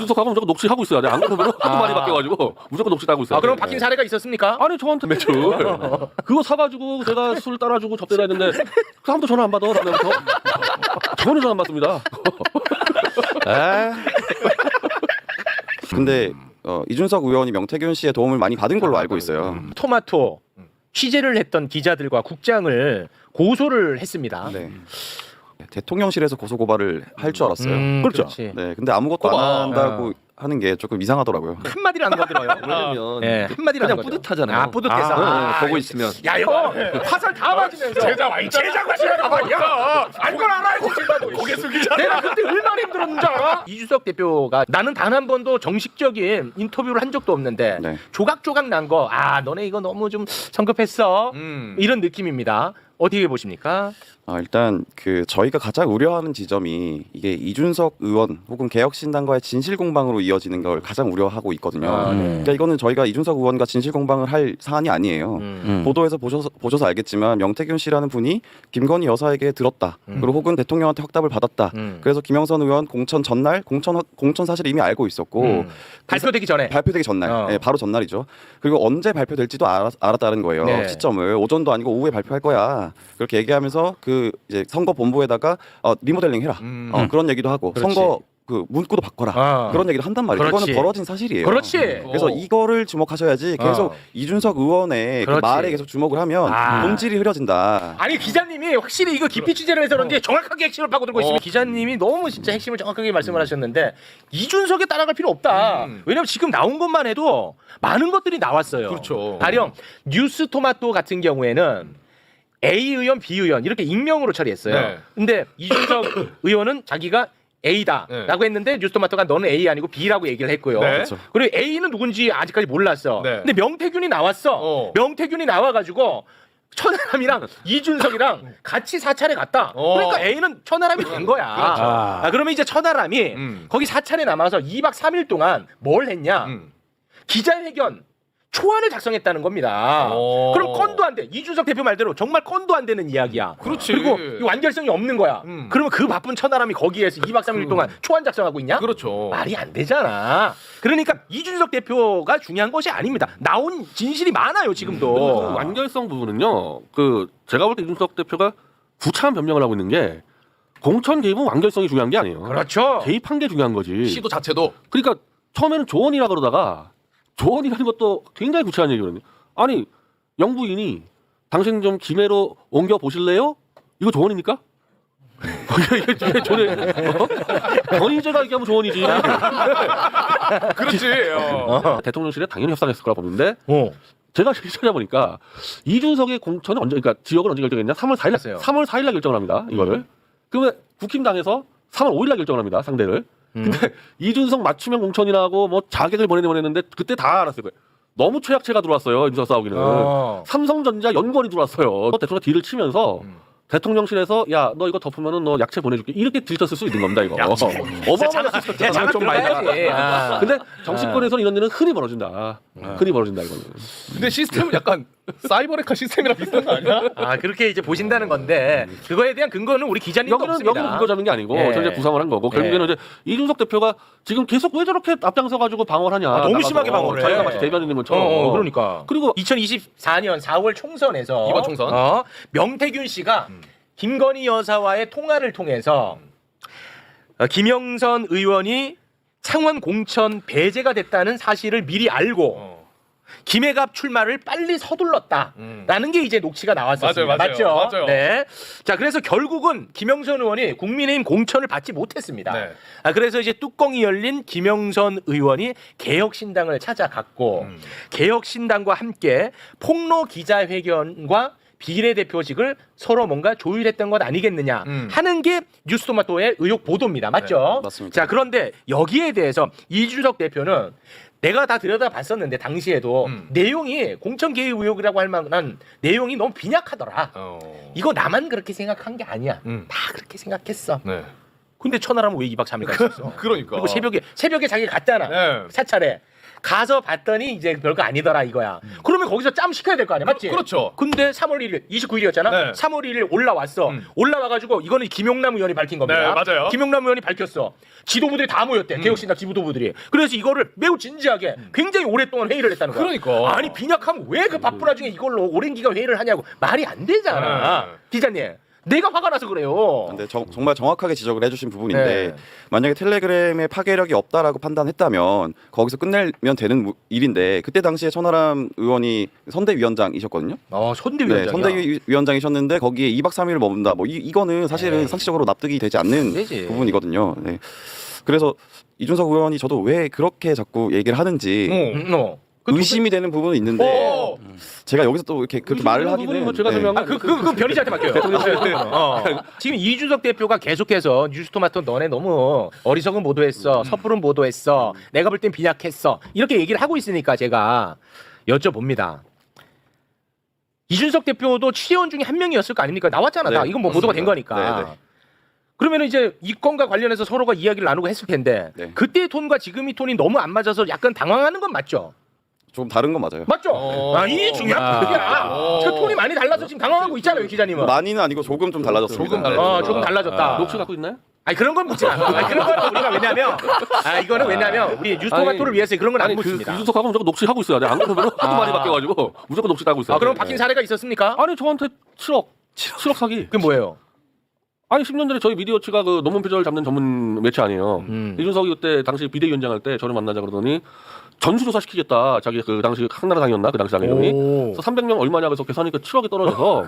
이준석하고 무조건 녹취하고 있어야 돼. 안 그러면 하도 많이 바뀌어가지고 무조건 녹취하고 있어요. 그럼 바뀐 사례가 있었습니까? 아니 저한테 매출 그거 사가지고 내가 술 따라주고 접대라 했는데 그 아무도 전화 안 받아. 라면서 전혀 전화 안 받습니다. 근데 이준석 의원이 명태균 씨의 도움을 많이 받은 걸로 알고 있어요. 토마토 취재를 했던 기자들과 국장을 고소를 했습니다. 네. 대통령실에서 고소 고발을 할 줄 알았어요. 그렇죠. 그렇지. 네, 근데 아무것도 안 한다고 하는 게 조금 이상하더라고요. 한마디를 안 거들어요. 그러면 네, 한마디를 그냥 안 거들어요. 뿌듯하잖아요. 아, 뿌듯해서. 보고 있으면. 야, 이거 화살 다 맞으면서 제자가 지나가 야, 알걸 알아야지 제자도. 고개 숙이자. 내가 그때 얼마나 힘들었는지 알아? 이준석 대표가 나는 단 한 번도 정식적인 인터뷰를 한 적도 없는데 네. 조각조각 난 거. 아, 너네 이거 너무 좀 성급했어. 이런 느낌입니다. 어떻게 보십니까? 일단 저희가 가장 우려하는 지점이 이게 이준석 의원 혹은 개혁신당과의 진실 공방으로 이어지는 걸 가장 우려하고 있거든요. 그러니까 이거는 저희가 이준석 의원과 진실 공방을 할 사안이 아니에요. 보도에서 보셔서 알겠지만 명태균 씨라는 분이 김건희 여사에게 들었다. 그리고 혹은 대통령한테 확답을 받았다. 그래서 김영선 의원 공천 전날 공천 사실 이미 알고 있었고 발표되기 전에. 발표되기 전날, 네, 바로 전날이죠. 그리고 언제 발표될지도 알았다는 거예요. 네. 시점을 오전도 아니고 오후에 발표할 거야. 그렇게 얘기하면서 이제 선거 본부에다가 리모델링 해라. 그런 얘기도 하고 그렇지. 선거 문구도 바꿔라. 그런 얘기도 한단 말이에요. 그렇지. 이거는 벌어진 사실이에요. 그렇지. 그래서 이거를 주목하셔야지 계속 이준석 의원의 그 그렇지. 말에 계속 주목을 하면 본질이 흐려진다. 아니 기자님이 확실히 이거 깊이 취재를 해서 그런지 정확하게 핵심을 파고들고 있으면 기자님이 너무 진짜 핵심을 정확하게 말씀을 하셨는데 이준석에 따라갈 필요 없다. 왜냐면 지금 나온 것만 해도 많은 것들이 나왔어요. 그렇죠. 가령 뉴스 토마토 같은 경우에는 A 의원, B 의원 이렇게 익명으로 처리했어요. 네. 근데 이준석 의원은 자기가 A다라고 했는데 뉴스토마토가 너는 A 아니고 B라고 얘기를 했고요. 네. 그렇죠. 그리고 A는 누군지 아직까지 몰랐어. 네. 근데 명태균이 나왔어. 명태균이 나와가지고 천하람이랑 이준석이랑 같이 사찰에 갔다. 그러니까 A는 천하람이 된 거야. 그러면 이제 천하람이 거기 사찰에 남아서 2박 3일 동안 뭘 했냐? 기자회견 초안을 작성했다는 겁니다. 그럼 건도 안 돼. 이준석 대표 말대로 정말 건도 안 되는 이야기야. 그렇지. 그리고 이 완결성이 없는 거야. 그러면 그 바쁜 천하람이 거기에서 2박 3일 동안 초안 작성하고 있냐? 그렇죠. 말이 안 되잖아. 그러니까 이준석 대표가 중요한 것이 아닙니다. 나온 진실이 많아요, 지금도. 완결성 부분은요. 제가 볼 때 이준석 대표가 구차한 변명을 하고 있는 게 공천 개입은 완결성이 중요한 게 아니에요. 그렇죠. 개입한 게 중요한 거지. 시도 자체도. 그러니까 처음에는 조언이라 그러다가 조언이라는 것도 굉장히 구체한 얘기거든요. 아니 영부인이 당신 좀 김해로 옮겨 보실래요? 이거 조언입니까? 이게 조언이 건의제가 얘기하면 조언이지. 그렇지. 대통령실에 당연히 협상했을 거라 보는데 제가 찾아보니까 이준석의 공천은 언제, 그러니까 지역을 언제 결정했냐? 3월 4일 했어요. 3월 4일 날 결정을 합니다. 이거를. 그러면 국힘당에서 3월 5일 날 결정을 합니다. 상대를. 근데 이준석 맞춤형 공천이라고 뭐 자객을 보냈는데 그때 다 알았어요. 너무 최약체가 들어왔어요. 이준석 싸우기는. 삼성전자 연구원이 들어왔어요. 대통령 딜을 치면서 대통령실에서 야 너 이거 덮으면은 너 약체 보내줄게 이렇게 들쳤을 수 있는 겁니다 이거. 어마어마한 장악 좀 봐야지. 근데 정치권에서는 이런 일은 흔히 벌어진다. 흔히 벌어진다 이거는. 근데 시스템은 약간 사이버레카 시스템이랑 비슷한 거 아니야? 그렇게 이제 보신다는 건데 그거에 대한 근거는 우리 기자님도 없습니다. 여기는 근거 잡는 게 아니고 저 이제 구상을 한 거고 결국에는 이제 이준석 대표가 지금 계속 왜 저렇게 앞장서 가지고 방어하냐. 너무 심하게 방어를 해. 자기가 마치 대변인 것처럼. 그러니까. 그리고 2024년 4월 총선에서 이번 총선 명태균 씨가 김건희 여사와의 통화를 통해서 김영선 의원이 창원 공천 배제가 됐다는 사실을 미리 알고 김해갑 출마를 빨리 서둘렀다라는 게 이제 녹취가 나왔었습니다. 맞죠? 네. 자, 그래서 결국은 김영선 의원이 국민의힘 공천을 받지 못했습니다. 네. 그래서 이제 뚜껑이 열린 김영선 의원이 개혁신당을 찾아갔고 개혁신당과 함께 폭로 기자회견과 비례대표직을 서로 뭔가 조율했던 것 아니겠느냐 하는 게 뉴스토마토의 의혹 보도입니다. 맞죠? 네, 맞습니다. 자, 그런데 여기에 대해서 이준석 대표는 내가 다 들여다봤었는데 당시에도 내용이 공천 개입 의혹이라고 할 만한 내용이 너무 빈약하더라. 이거 나만 그렇게 생각한 게 아니야. 다 그렇게 생각했어. 네. 근데 천하람은 왜 2박 3일 갔었어? 그러니까. 그리고 새벽에 자기 갔잖아. 네. 사찰에. 가서 봤더니 이제 별거 아니더라 이거야. 그러면 그러면 거기서 짬 시켜야 될 거 아니야, 맞지? 그렇죠. 근데 3월 1일, 29일이었잖아. 네. 3월 1일 올라왔어. 올라와가지고 이거는 김용남 의원이 밝힌 겁니다. 네, 맞아요. 김용남 의원이 밝혔어. 지도부들이 다 모였대. 개혁신당 지도부들이. 그래서 이거를 매우 진지하게 굉장히 오랫동안 회의를 했다는 거야. 그러니까. 아니 빈약하면 왜 그 바쁜 와중에 이걸로 오랜 기간 회의를 하냐고. 말이 안 되잖아. 네. 기자님. 내가 화가 나서 그래요. 근데 정말 정확하게 지적을 해주신 부분인데 네. 만약에 텔레그램의 파괴력이 없다라고 판단했다면 거기서 끝내면 되는 일인데 그때 당시에 천하람 의원이 선대위원장이셨거든요. 선대위원장이야. 네, 선대위원장이셨는데 거기에 2박 3일을 머문다. 뭐 이거는 사실은 에이. 상식적으로 납득이 되지 않는 되지. 부분이거든요. 네. 그래서 이준석 의원이 저도 왜 그렇게 자꾸 얘기를 하는지 의심이 되는 부분은 있는데 제가 여기서 또 이렇게 그렇게 말을 하기는 뭐 제가 설명한 그건 변희재한테 맡겨요. 지금 이준석 대표가 계속해서 뉴스토마토 너네 너무 어리석은 보도했어. 섣부른 보도했어. 내가 볼 땐 빈약했어. 이렇게 얘기를 하고 있으니까 제가 여쭤봅니다. 이준석 대표도 취재원 중에 한 명이었을 거 아닙니까? 나왔잖아. 다. 네, 이건 뭐 보도가 된 맞습니다. 거니까. 네, 네. 그러면 이제 이 건과 관련해서 서로가 이야기를 나누고 했을 텐데 네. 그때의 톤과 지금의 톤이 너무 안 맞아서 약간 당황하는 건 맞죠? 좀 다른 건 맞아요. 맞죠? 이게 중요한 포인트야. 저 톤이 많이 달라서 지금 당황하고 있잖아요, 기자님은. 많이는 아니고 조금 좀 달라졌습니다. 조금 달라졌다. 조금 달라졌다. 녹취 갖고 있나요? 아니 그런 건 묻지 않아. 그런 건 우리가 왜냐면 이거는 왜냐면 우리 뉴스토마토를 위해서 그런 건 안 아니 그 묻습니다. 이준석하고 무조건 녹취하고 있어야 돼. 안 그러면 하도 많이 바뀌어가지고 무조건 녹취하고 있어요. 그럼 바뀐 사례가 있었습니까? 아니 저한테 7억 사기. 그게 뭐예요? 아니 10년 전에 저희 미디어치가 그 논문 표절을 잡는 전문 매체 아니에요. 이준석이 그때 당시 비대위원장 할 때 저를 만나자 그러더니 전수조사 시키겠다. 자기 그 당시 한나라당이었나 그 당시 당 이름이. 그래서 300명 얼마냐 그래서 계산하니까 7억이 떨어져서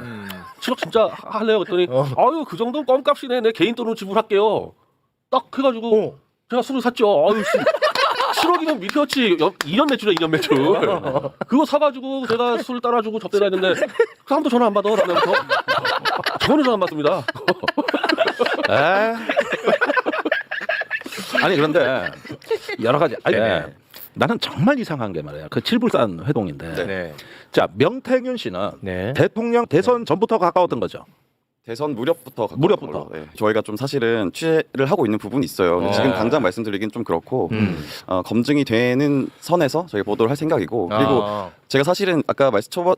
7억 진짜 할래요 그랬더니 아유 그 정도는 껌값이네. 내 개인 돈으로 지불할게요. 딱 해가지고 제가 술을 샀죠. 아유 7억이면 미디어치 2년 매출이야 2년 매출. 그거 사가지고 제가 술 따라주고 접대를 했는데 그 사람도 전화 안 받아. 그러면서 저는 전화 안 받습니다. 아니 그런데 여러 가지. 아니, 네. 나는 정말 이상한 게 말이야. 그 칠불산 회동인데. 네. 자 명태균 씨는 네. 대통령 대선 전부터 가까웠던 거죠. 대선 무렵부터 가까웠던 무렵부터. 걸로. 네. 저희가 좀 사실은 취재를 하고 있는 부분이 있어요. 근데 지금 당장 말씀드리긴 좀 그렇고 검증이 되는 선에서 저희가 보도를 할 생각이고 그리고 제가 사실은 아까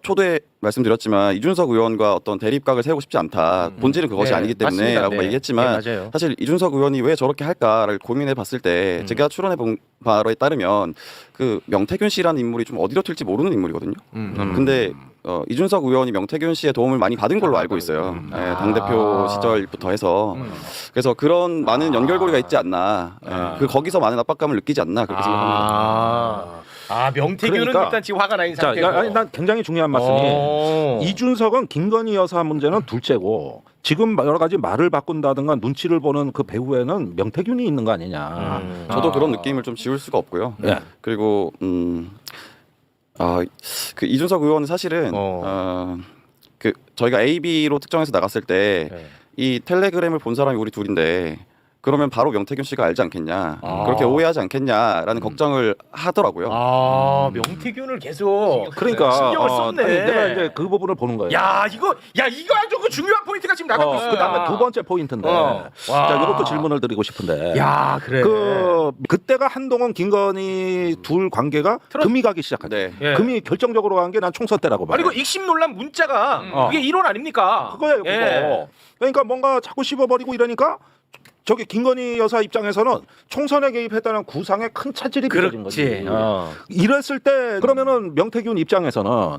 초도에 말씀드렸지만 이준석 의원과 어떤 대립각을 세우고 싶지 않다. 본질은 그것이 네, 아니기 때문에 맞습니다. 라고 네. 얘기했지만 네, 맞아요. 사실 이준석 의원이 왜 저렇게 할까를 고민해 봤을 때 제가 추론해 본 바에 따르면 그 명태균 씨라는 인물이 좀 어디로 튈지 모르는 인물이거든요. 근데 이준석 의원이 명태균 씨의 도움을 많이 받은 걸로 알고 있어요. 네, 당대표 시절부터 해서. 그래서 그런 많은 연결고리가 있지 않나. 그 거기서 많은 압박감을 느끼지 않나 그렇게 생각합니다. 명태균은 그러니까, 일단 지금 화가 난 자, 상태고. 아니, 난 굉장히 중요한 말씀이 이준석은 김건희 여사 문제는 둘째고 지금 여러 가지 말을 바꾼다든가 눈치를 보는 그 배후에는 명태균이 있는 거 아니냐. 저도 그런 느낌을 좀 지울 수가 없고요. 네. 그리고 그 이준석 의원은 사실은 그 저희가 AB로 특정해서 나갔을 때 이 텔레그램을 본 사람이 우리 둘인데 그러면 바로 명태균 씨가 알지 않겠냐 그렇게 오해하지 않겠냐라는 걱정을 하더라고요. 명태균을 계속 그러니까 신경을 썼네. 아니, 내가 이제 그 부분을 보는 거예요. 이거 아주 그 중요한 포인트가 지금 나가고 있어. 그다음에 두 번째 포인트인데, 자 이것도 질문을 드리고 싶은데, 그래. 그때가 한동안 김건희 둘 관계가 금이 가기 시작하죠. 네. 예. 금이 결정적으로 간 게 난 총선 때라고 봐요. 아니 그 익심 논란 문자가 그게 이론 아닙니까? 그거예요, 그거. 예. 그러니까 뭔가 자꾸 씹어버리고 이러니까 저기 김건희 여사 입장에서는 총선에 개입했다는 구상에 큰 차질이 빚어진 거지. 이랬을 때 그러면은 명태균 입장에서는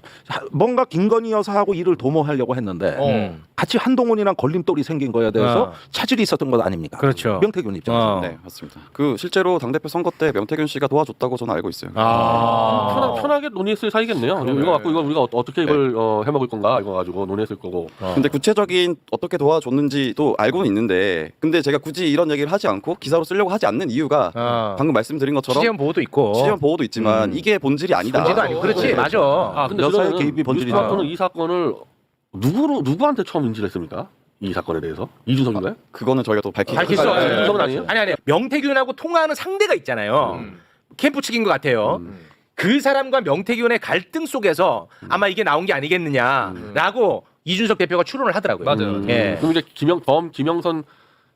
뭔가 김건희 여사하고 일을 도모하려고 했는데 같이 한동훈이랑 걸림돌이 생긴 거에 대해서 차질이 있었던 것 아닙니까? 그렇죠. 명태균 입장에서. 네, 맞습니다. 그 실제로 당대표 선거 때 명태균 씨가 도와줬다고 저는 알고 있어요. 편하게 논의했을 사이겠네요. 이거 갖고 이거 우리가 어떻게 이걸 해먹을 건가 이거 가지고 논의했을 거고. 근데 구체적인 어떻게 도와줬는지도 알고는 있는데 근데 제가 굳이 이런 얘기를 하지 않고 기사로 쓰려고 하지 않는 이유가 방금 말씀드린 것처럼 취재원 보호도 있고. 취재원 보호도 있지만 이게 본질이 아니다. 본질도 아니고 그렇지 네. 맞아. 근데 여사의 그러면은 개입이 본질이다. 뉴스토마토는 이 사건을 누구한테 처음 인지를 했습니까? 이 사건에 대해서 이준석인가요? 그거는 저희가 또 밝힐 밝힐 수 수가 없어요. 없어요. 이준석은 아니에요? 아니 명태균하고 통화하는 상대가 있잖아요. 캠프 측인 것 같아요. 그 사람과 명태균의 갈등 속에서 아마 이게 나온 게 아니겠느냐라고 이준석 대표가 추론을 하더라고요. 맞아요. 예. 그럼 이제 김영선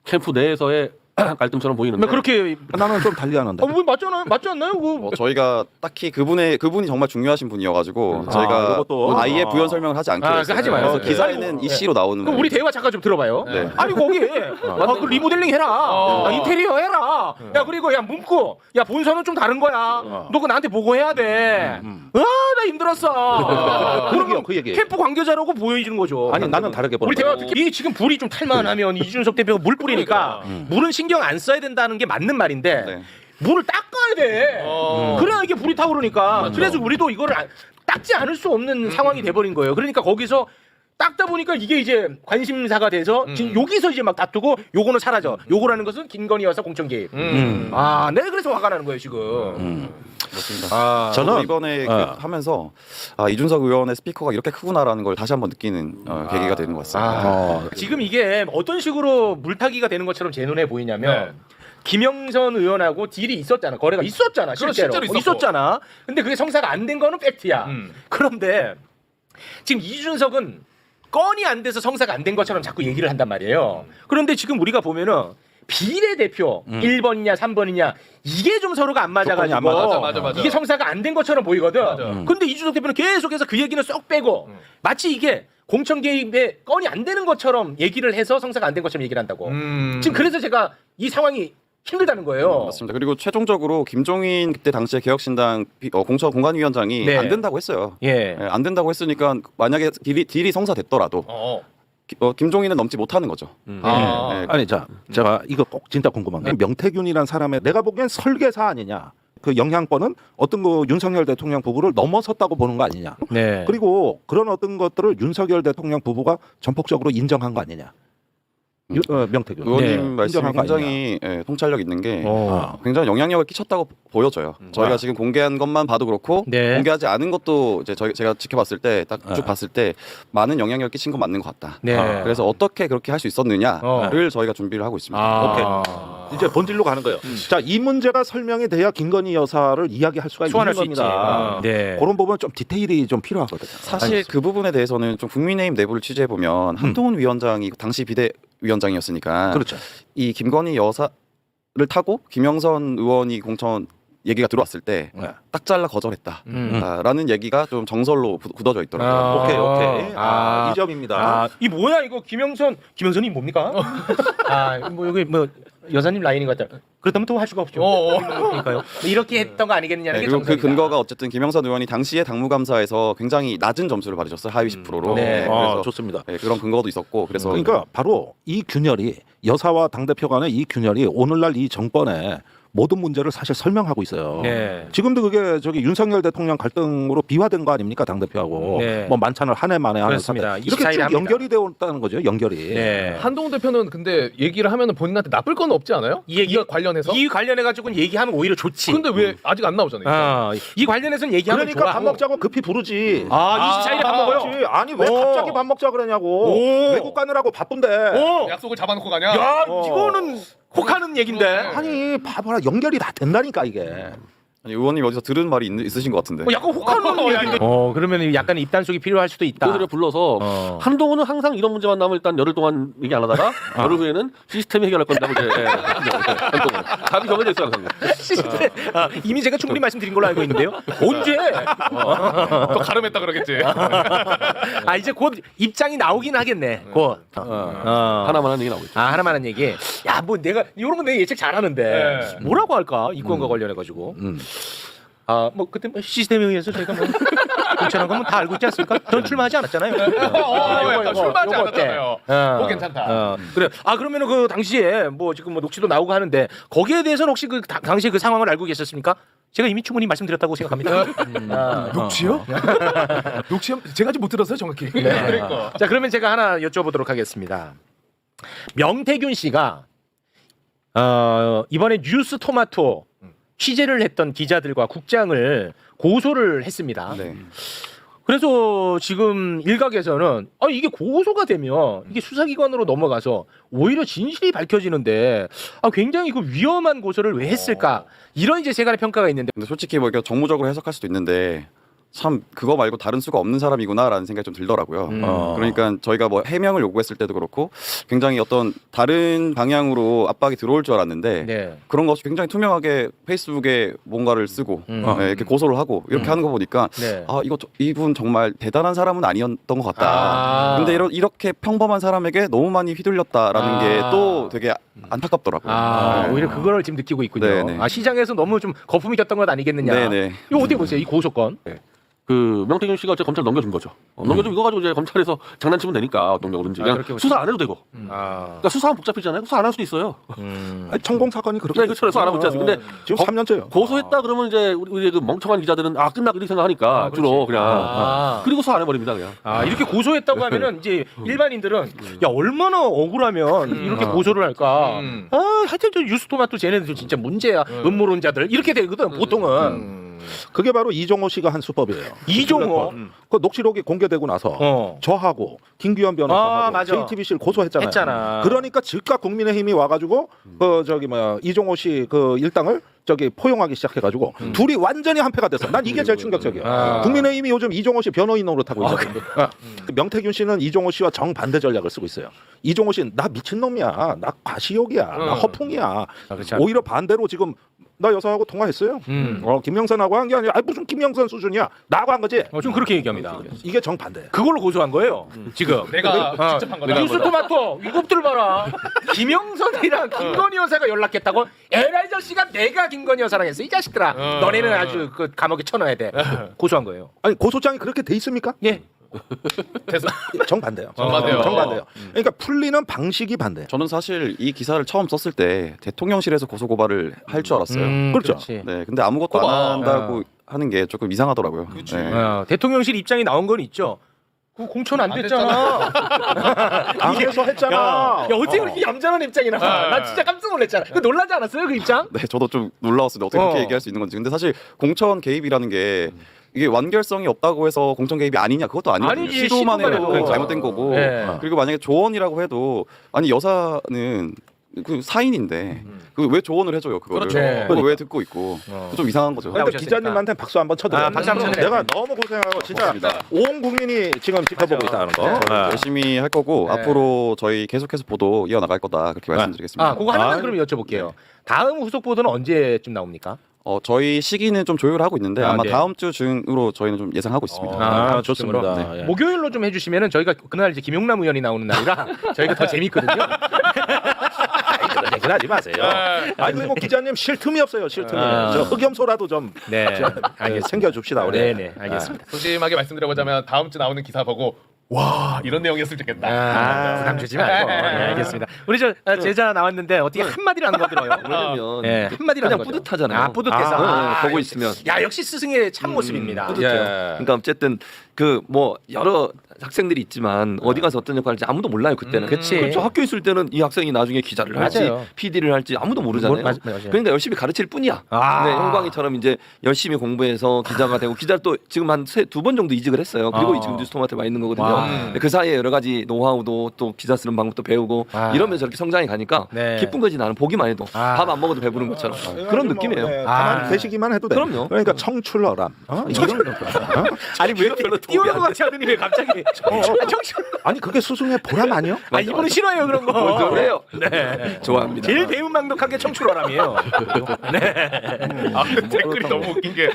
캠프 내에서의 갈등처럼 보이는데 그렇게 나는 좀 달리하는데. 뭐 맞잖아요. 맞지 않나요? 저희가 딱히 그분이 정말 중요하신 분이어가지고 저희가 이것도. 아예 부연 설명을 하지 않기로 했어요. 하지 마요. 그래서 기사에는 이씨로 나오는 그럼 우리 대화 잠깐 좀 들어봐요. 네. 아니 거기 그 리모델링 해라. 인테리어 해라. 야 그리고 야 문구 야 본선은 좀 다른 거야. 너 그거 나한테 보고해야 돼. 나 힘들었어. 그러면 그 얘기. 캠프 관계자라고 보여주는 거죠. 아니 나는 다르게 보는 우리 대화 거야. 듣기 이게 지금 불이 좀 탈만하면 이준석 대표가 물 뿌리니까 물은 신경 안 써야 된다는 게 맞는 말인데 네. 물을 닦아야 돼. 그래야 이게 불이 타오르니까. 그래서 우리도 이거를 닦지 않을 수 없는 상황이 돼버린 거예요. 그러니까 거기서 닦다 보니까 이게 이제 관심사가 돼서 지금 여기서 이제 막 다투고 요거는 사라져. 요거라는 것은 김건희 여사 공천 개입. 내가 그래서 화가 나는 거예요 지금. 그렇습니다. 저는 이번에 하면서 이준석 의원의 스피커가 이렇게 크구나라는 걸 다시 한번 느끼는 계기가 되는 것 같습니다. 지금 이게 어떤 식으로 물타기가 되는 것처럼 제 눈에 보이냐면 김영선 의원하고 딜이 있었잖아. 거래가 있었잖아. 실제로 있었고. 있었잖아. 근데 그게 성사가 안 된 거는 팩트야. 그런데 지금 이준석은 건이 안 돼서 성사가 안 된 것처럼 자꾸 얘기를 한단 말이에요. 그런데 지금 우리가 보면은 비례대표 1번이냐 3번이냐 이게 좀 서로가 안 맞아가지고 조건이 안 맞아. 이게 성사가 안 된 것처럼 보이거든. 근데 이준석 대표는 계속해서 그 얘기는 쏙 빼고 마치 이게 공천 개입에 건이 안 되는 것처럼 얘기를 해서 성사가 안 된 것처럼 얘기를 한다고. 지금 그래서 제가 이 상황이 힘들다는 거예요. 맞습니다. 그리고 최종적으로 김종인 그때 당시에 개혁신당 공천 공관위원장이 네. 안 된다고 했어요. 예. 안 된다고 했으니까 만약에 딜이 성사됐더라도 김종인은 넘지 못하는 거죠. 네. 아니 제가 이거 꼭 진짜 궁금한 게 명태균이라는 사람의 내가 보기엔 설계사 아니냐. 그 영향권은 어떤 그 윤석열 대통령 부부를 넘어섰다고 보는 거 아니냐. 네. 그리고 그런 어떤 것들을 윤석열 대통령 부부가 전폭적으로 인정한 거 아니냐. 명태균. 의원님 말씀이 인정한 거 굉장히 통찰력 있는 게 어. 굉장히 영향력을 끼쳤다고 보여져요. 저희가 지금 공개한 것만 봐도 그렇고 네. 공개하지 않은 것도 이제 제가 지켜봤을 때 딱 쭉 봤을 때 많은 영향력을 끼친 건 맞는 것 같다. 네. 그래서 어떻게 그렇게 할 수 있었느냐를 저희가 준비를 하고 있습니다. 오케이. 이제 본질로 가는 거예요. 자, 이 문제가 설명이 돼야 김건희 여사를 이야기할 수가 소환할 있는 수 겁니다. 있지. 네. 그런 부분 좀 디테일이 좀 필요하거든요. 사실 그 부분에 대해서는 좀 국민의힘 내부를 취재해 보면 한동훈 위원장이 당시 비대위원장이었으니까 그렇죠. 이 김건희 여사를 타고 김영선 의원이 공천 얘기가 들어왔을 때 딱 잘라 거절했다라는 얘기가 좀 정설로 굳어져 있더라고요. 오케이. 이 점입니다. 이 뭐야 이거 김영선이 뭡니까? 뭐 여기 뭐 여사님 라인인 것 같다. 그렇다면 또 할 수가 없죠. 그러니까요. 뭐 이렇게 했던 거 아니겠느냐는 게 그리고 그 정설이다. 근거가 어쨌든 김영선 의원이 당시에 당무감사에서 굉장히 낮은 점수를 받으셨어요. 하위 10%로. 네. 그래서 좋습니다. 그런 근거도 있었고 그래서 그러니까 바로 이 균열이 여사와 당대표 간의 이 균열이 오늘날 이 정권의 모든 문제를 사실 설명하고 있어요. 네. 지금도 그게 저기 윤석열 대통령 갈등으로 비화된 거 아닙니까 당대표하고 네. 뭐 만찬을 한 해 만에 하는 그렇습니다. 사태. 이렇게 24일에 쭉 합니다. 연결이 되어 있다는 거죠. 연결이. 네. 한동훈 대표는 근데 얘기를 하면은 본인한테 나쁠 건 없지 않아요? 이 얘기 관련해서? 이 관련해 가지고는 얘기하면 오히려 좋지. 근데 왜 아직 안 나오잖아요. 이 관련해서는 얘기하면 그러니까 좋아. 밥 먹자고 급히 부르지. 24일에 밥 먹어요. 그렇지. 아니 왜 오. 갑자기 밥 먹자 그러냐고. 오. 외국 가느라고 바쁜데. 약속을 잡아놓고 가냐? 야, 이거는 혹하는 얘긴데. 아니 봐봐라 연결이 다 된다니까 이게. 아니, 의원님 어디서 들은 말이 있으신 것 같은데. 약간 혹하는 얘긴데. 그러면 약간 입단속이 필요할 수도 있다. 그들을 불러서 한동훈은 항상 이런 문제만 나면 일단 열흘 동안 얘기 안 하다가 열흘 후에는 시스템이 해결할 건다고 이제 한동훈 답이 정해져 있어요 항상. 이미 제가 충분히 말씀드린 걸로 알고 있는데요. 언제? 또 가름했다 그러겠지. 이제 곧 입장이 나오긴 하겠네. 곧. 하나만 하는 얘기 나오고 있죠. 하나만 한 얘기. 야, 뭐 내가 이런 건 내가 예측 잘하는데 뭐라고 할까? 이권과 관련해 가지고. 뭐 그때 뭐 시스템에 의해서 저희가 뭐 공천한 거면 다 알고 있지 않습니까? 전 출마하지 않았잖아요. 약간 출마하지 요거 어때? 않았잖아요. 괜찮다. 그래. 그러면은 그 당시에 뭐 지금 뭐 녹취도 나오고 하는데 거기에 대해서는 혹시 그 당시에 그 상황을 알고 계셨습니까? 제가 이미 충분히 말씀드렸다고 생각합니다. 녹취요? 녹취요? 제가 아직 못 들었어요 정확히. 그러니까. 자, 그러면 제가 하나 여쭤보도록 하겠습니다. 명태균 씨가 이번에 뉴스 토마토 취재를 했던 기자들과 국장을 고소를 했습니다. 네. 그래서 지금 일각에서는 이게 고소가 되면 이게 수사기관으로 넘어가서 오히려 진실이 밝혀지는데 굉장히 그 위험한 고소를 왜 했을까 이런 이제 세간의 평가가 있는데 근데 솔직히 뭐 이렇게 정무적으로 해석할 수도 있는데 참 그거 말고 다른 수가 없는 사람이구나라는 생각이 좀 들더라고요. 그러니까 저희가 뭐 해명을 요구했을 때도 그렇고 굉장히 어떤 다른 방향으로 압박이 들어올 줄 알았는데 네. 그런 것 없이 굉장히 투명하게 페이스북에 뭔가를 쓰고 이렇게 고소를 하고 이렇게 하는 거 보니까 네. 아 이분 정말 대단한 사람은 아니었던 것 같다. 근데 이렇게 평범한 사람에게 너무 많이 휘둘렸다라는 게 또 되게 안타깝더라고요. 네. 오히려 그걸 지금 느끼고 있군요. 네네. 시장에서 너무 좀 거품이 꼈던 것 아니겠느냐. 네네. 이거 어떻게 보세요? 이 고소건. 그 명태균 씨가 이제 검찰 넘겨준 거죠. 넘겨주면 이거 가지고 이제 검찰에서 장난치면 되니까 어떤 경우든지 그냥 그렇게 수사 안 해도 되고. 그러니까 수사하면 복잡해지잖아요. 수사 안 할 수도 있어요. 아니, 청공 사건이 그렇게 네, 그렇죠. 수사 안 하고 있지 않습니까? 근데 지금 3년째요. 고소했다 그러면 이제 우리 그 멍청한 기자들은 끝나 이렇게 생각하니까 주로 그냥 그리고 수사 안 해버립니다 그냥. 이렇게 고소했다고 하면은 이제 일반인들은 야 얼마나 억울하면 이렇게 고소를 할까. 하여튼 저 뉴스토마토 쟤네들 진짜 문제야. 음모론자들 이렇게 되거든 보통은. 그게 바로 이종호 씨가 한 수법이에요. 이종호. 그 녹취록이 공개되고 나서 저하고 김규현 변호사하고 맞아. JTBC를 고소했잖아요. 했잖아. 그러니까 즉각 국민의힘이 와가지고 그 저기 뭐야 이종호 씨 그 일당을 저기 포용하기 시작해가지고 둘이 완전히 한패가 됐어. 난 이게 제일 충격적이야. 국민의힘이 요즘 이종호 씨 변호인 노릇하고 있거든요. 명태균 씨는 이종호 씨와 정반대 전략을 쓰고 있어요. 이종호 씨는 나 미친놈이야, 나 과시욕이야, 나 허풍이야. 그렇죠. 오히려 반대로 지금 나 여사하고 통화했어요. 김영선하고 한 게 아니라 무슨 김영선 수준이야. 나하고 한 거지. 좀 그렇게 얘기합니다. 이게 정반대야. 그걸로 고소한 거예요. 지금. 내가 직접 한 거다. 뉴스토마토 이것들 봐라. 김영선이랑 김건희 여사가 연락했다고. 에라이 저씨가 내가 김건희 여사랑 했어. 이 자식들아. 너네는 아주 그 감옥에 쳐넣어야 돼. 고소한 거예요. 아니 고소장이 그렇게 돼 있습니까? 예. 됐어. 정반대요. 정반대요. 정반대요. 그러니까 풀리는 방식이 반대. 저는 사실 이 기사를 처음 썼을 때 대통령실에서 고소 고발을 할 줄 알았어요. 그렇죠. 그렇지. 네, 근데 아무것도 안 한다고 하는 게 조금 이상하더라고요. 네. 대통령실 입장이 나온 건 있죠. 그 공천 안 됐잖아. 당에서 했잖아. 야, 어떻게 그렇게 얌전한 입장이 나와? 나 진짜 깜짝 놀랐잖아. 그 놀라지 않았어요, 그 입장? 네, 저도 좀 놀라웠어요. 어떻게 그렇게 얘기할 수 있는 건지. 근데 사실 공천 개입이라는 게 이게 완결성이 없다고 해서 공천 개입이 아니냐 그것도 아니거든요. 아니지, 시도만 시도만 해도 해도. 잘못된 거고 네. 그리고 만약에 조언이라고 해도 아니 여사는 그 사인인데 그 왜 조언을 해줘요 그거를 그렇죠. 그걸 왜 듣고 있고 좀 이상한 거죠. 그런데 나오셨으니까. 기자님한테 박수 한번 쳐드려요. 박수 한번 쳐드려요. 내가 너무 고생하고 진짜 온 국민이 지금 지켜보고 있다는 거. 열심히 할 거고 네. 앞으로 저희 계속해서 보도 이어나갈 거다 그렇게 말씀드리겠습니다. 그거 하나만 그럼 여쭤볼게요. 다음 후속 보도는 언제쯤 나옵니까? 저희 시기는 좀 조율하고 있는데 아마 네. 다음 주 중으로 저희는 좀 예상하고 있습니다. 다음 좋습니다. 주쯤으로. 네. 목요일로 좀 해주시면은 저희가 그날 이제 김용남 의원이 나오는 날이라 저희가 더 재밌거든요. 그런 하지 마세요. 아니 뭐 기자님 쉴 틈이 없어요. 쉴 틈이. 저 흑염소라도 좀 네, 알겠습니다. 챙겨줍시다 우리. 네네, 알겠습니다. 소심하게 말씀드려보자면 다음 주 나오는 기사 보고 와 이런 내용이었으면 좋겠다. 부담 주지 말고. 네, 알겠습니다. 우리 저 제자 나왔는데 어떻게 한마디를 안 거들어요? 왜냐면 네, 한마디를 안 그냥 거죠. 뿌듯하잖아요. 뿌듯해서. 보고 있으면. 야, 역시 스승의 참 모습입니다. 뿌듯해요. 그러니까 어쨌든 그 뭐 여러 학생들이 있지만 어디 가서 어떤 역할을 할지 아무도 몰라요 그때는. 그치. 그렇죠. 학교 있을 때는 이 학생이 나중에 기자를 할지 맞아요. PD를 할지 아무도 모르잖아요. 맞아요. 그러니까 열심히 가르칠 뿐이야. 근데 형광이처럼 이제 열심히 공부해서 기자가 되고 기자를 또 지금 한 두 번 정도 이직을 했어요. 그리고 지금 뉴스토마토에 와 있는 거거든요. 근데 그 사이에 여러 가지 노하우도 또 기자 쓰는 방법도 배우고 이러면서 저렇게 성장해 가니까 네. 기쁜 거지 나는 보기만 해도 밥 안 먹어도 배부른 것처럼 그런 느낌이에요. 네, 가만히 계시기만 해도 돼. 그럼요. 그러니까 청출어람. 이런 거. 아니 왜 이렇게 띄우는 것 같이 하더니 왜 갑자기 정신. 아니 그게 스승의 보람 아니요? 이분은 싫어해요 그런 거. 그래요. 네. 좋아합니다. 제일 대운망덕한 게 청출어람이에요. 댓글이 너무 웃긴 게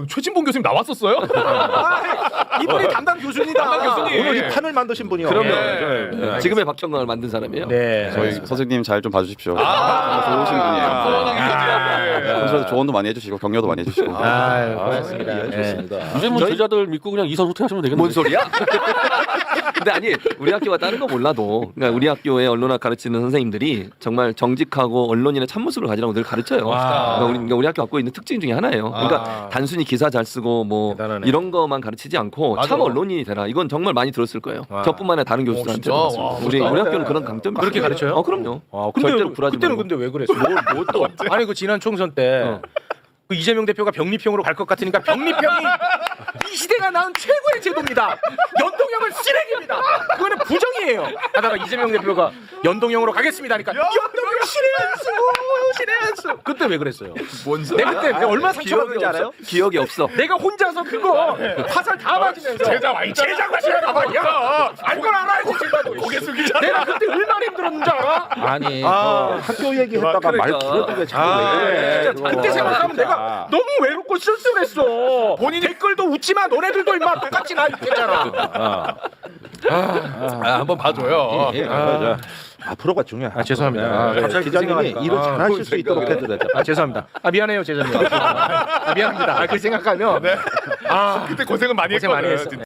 최진봉 교수님 나왔었어요? 이분이 담당 교수입니다. 담당 교수님. 오늘 이 판을 만드신 분이요. 그럼요. 지금의 박정광을 만든 사람이에요. 네. 저희 선생님 잘 좀 봐주십시오. 정말 좋으신 분이에요. 평소에 조언도 많이 해주시고 격려도 많이 해주시고. 고맙습니다. 좋습니다. 이제 뭐 제자들 믿고 그냥 이선 후퇴하시면 되겠네요. 뭔 소리야? 근데 아니 우리 학교가 다른 거 몰라도 그러니까 우리 학교의 언론학 가르치는 선생님들이 정말 정직하고 언론인의 참모습을 가지라고 늘 가르쳐요. 그러니까 우리 학교 갖고 있는 특징 중에 하나예요. 그러니까 단순히 기사 잘 쓰고 뭐 대단하네. 이런 것만 가르치지 않고 맞아. 참 언론인이 되라. 이건 정말 많이 들었을 거예요. 저뿐만 아니라 다른 교수들한테 진짜? 들었습니다. 와, 우리 학교는 그런 강점이 그렇게 있어요. 가르쳐요? 그럼요. 근데 절대로 굴하지 그때는 말고. 근데 왜 그랬어? 뭐 또? 아니 그 지난 총선 때 그 이재명 대표가 병리평으로 갈 것 같으니까 병리평이 이 시대가 낳은 최고의 제도입니다. 연동형은 쓰레기입니다. 그거는 부정이에요. 하다가 이재명 대표가 연동형으로 가겠습니다 하니까 연동형 신의 한수. 그때 왜 그랬어요? 뭔 소리야? 내가 그때 얼마나 상처받은지 알아요? 기억이 없어. 내가 혼자서 그거 화살 다 맞으면서 제자가 있잖아. 제자가 지금 가만이야. 알걸 알아야지 제자도. 고개 숙이잖아. 내가 그때 얼마나 힘들었는 줄 알아? 아니 학교 얘기했다가 말 풀어도 왜 자꾸 왜 진짜 그때 생각하면 내가 너무 외롭고 쓸쓸했어. 본인 댓글도 웃지마. 너네들도 임마 똑같이 나 있겠잖아. 한번 봐줘요. 앞으로가 중요해. 죄송합니다. 갑자기 기자님이 일을 잘하실 수 있도록 해드렸죠. 죄송합니다. 미안해요, 제자님. 미안합니다. 그 생각하면 그때 고생은 많이 고생 많이 했거든. 했어.